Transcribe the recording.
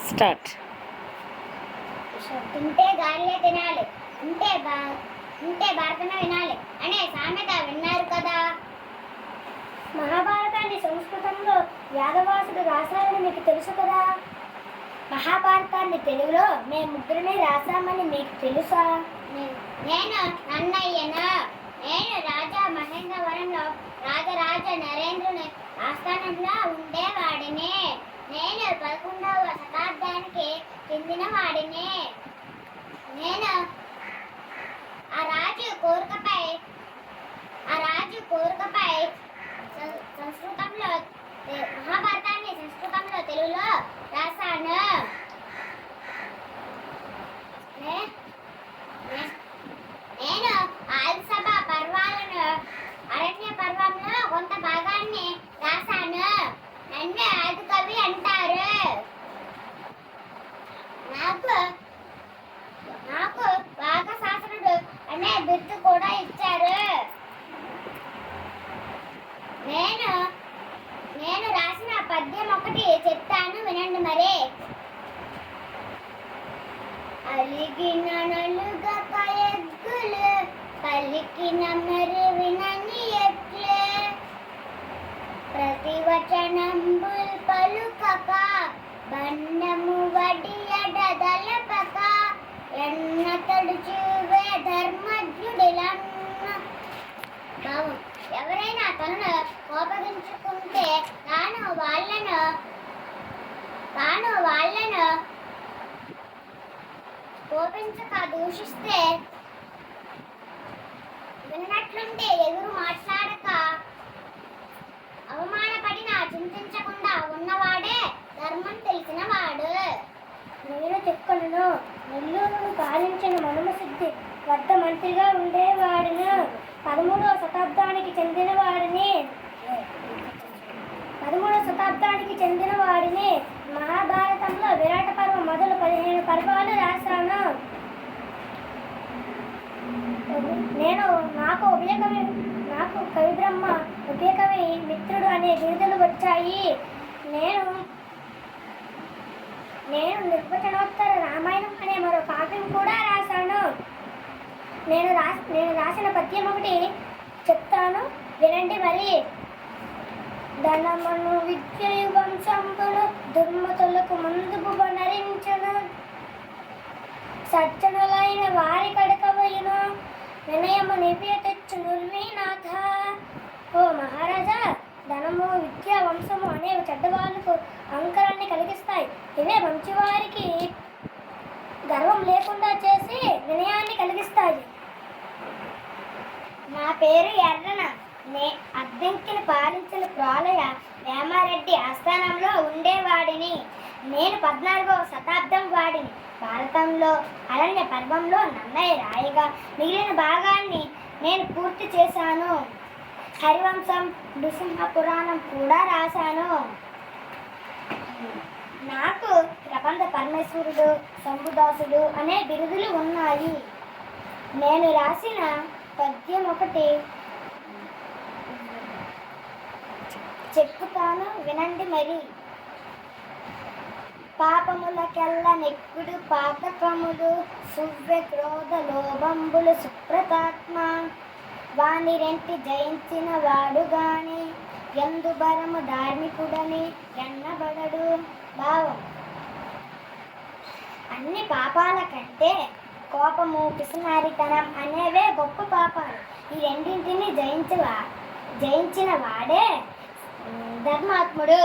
Start. తింటే గాలిలే తినాలి, ఉంటే భరతన వినాలి అనే సామెత విన్నారు కదా. మహాభారతాన్ని సంస్కృతంలో యాదవాసుడు రాశారని మీకు తెలుసు కదా. మహాభారతాన్ని తెలుగులో మేము ముగ్గురమే రాశామని మీకు తెలుసా? నేను నన్నయ్యను. నేను రాజా మహేంద్రవరంలో రాజరాజ నరేంద్రుని ఆస్థానంలో ఉండేవాడిని. నేను 11వ శతాబ్దానికి చెందిన వాడిని. నేను ఆ రాజు కోరికపై సంస్కృతంలో మహాభారతాన్ని సంస్కృతంలో తెలుగులో రాశాను. నేను ఆదిసభ పర్వాలను అరణ్య పర్వంలో కొంత భాగాన్ని రాశాను. నన్ను ఆది కవి అంటారు. నాకు వాగశాసనుడు అనే బిరుదు కూడా ఇచ్చారు. నేను రాసిన పద్యం ఒకటి చెప్తాను, వినండి మరి. అలిగిన నలుగక ఎగ్గులు పలికిన మరి వినని ఎట్లే, ప్రతివచనంబుల్ పలుకక బండము వడియడదలపక, ఎన్న తడుచువే ధర్మజ్ఞుడిలన్న. ఎవరైనా తనను కోపగించుకుంటే తాను వాళ్ళను కోపించక దూషిస్తే విన్నట్లుంటే ఎదురు మాట్లాడక అవమానపడినా చింతించకుండా ఉన్నవాడే ధర్మం తెలిసిన వాడు. నేను తిక్కలను నెల్లూరును పాలించిన మనుమసిద్ధి వద్ద మంత్రిగా ఉండేవాడును. 13వ శతాబ్దానికి చెందిన వాడిని. మహాభారతంలో విరాట పర్వం మొదలు 15 పర్వాలు రాశాను. నాకు కవిబ్రహ్మ, ఉభయకవి మిత్రుడు అనే బిరుదులు వచ్చాయి. నేను నిర్వచనోత్తర రామాయణం అనే మరో కావ్యం కూడా రాశాను. నేను రాసిన పద్యం ఒకటి చెప్తాను, వినండి మరి. ధనమును విద్యయు వంశంబును దుర్మతులకు ముందుకు నరించును, సజ్జనులైన వారి కడకవయును వినయము నివ్య తెచ్చు నిర్వీనాథ. ఓ మహారాజా, ధనము విద్య వంశము అనేవి చెడ్డవాళ్ళకు అహంకారాన్ని కలిగిస్తాయి. ఇవే మంచివారికి గర్వం లేకుండా చేసి వినయాన్ని కలిగిస్తాయి. నా పేరు ఎర్రన. అద్దెంకిని పాలించిన ప్రోలయ వేమారెడ్డి ఆస్థానంలో ఉండేవాడిని. నేను 14వ శతాబ్దం వాడిని. భారతంలో అరణ్య పర్వంలో నన్నయ్య రాయగా మిగిలిన భాగాన్ని నేను పూర్తి చేశాను. హరివంశం, నృసింహ పురాణం కూడా రాశాను. నాకు ప్రబంధ పరమేశ్వరుడు, శంభుదాసుడు అనే బిరుదులు ఉన్నాయి. నేను రాసిన పద్యం ఒకటి చెప్పుతాను, వినండి మరి. పాపములకెల్ల నెక్కుడు పాతకములు సువ్వె క్రోధ లోభంబులు సుప్రతాత్మ, వాని రెంటి జయించిన వాడు గాని ఎందు బరము ధార్మికుడని ఎన్నబడడు. భావం: అన్ని పాపాల కంటే కోపము, పిసినారితనం అనేవే గొప్ప పాపాలు. ఈ రెండింటిని జయించిన వాడే ధర్మాత్ముడు.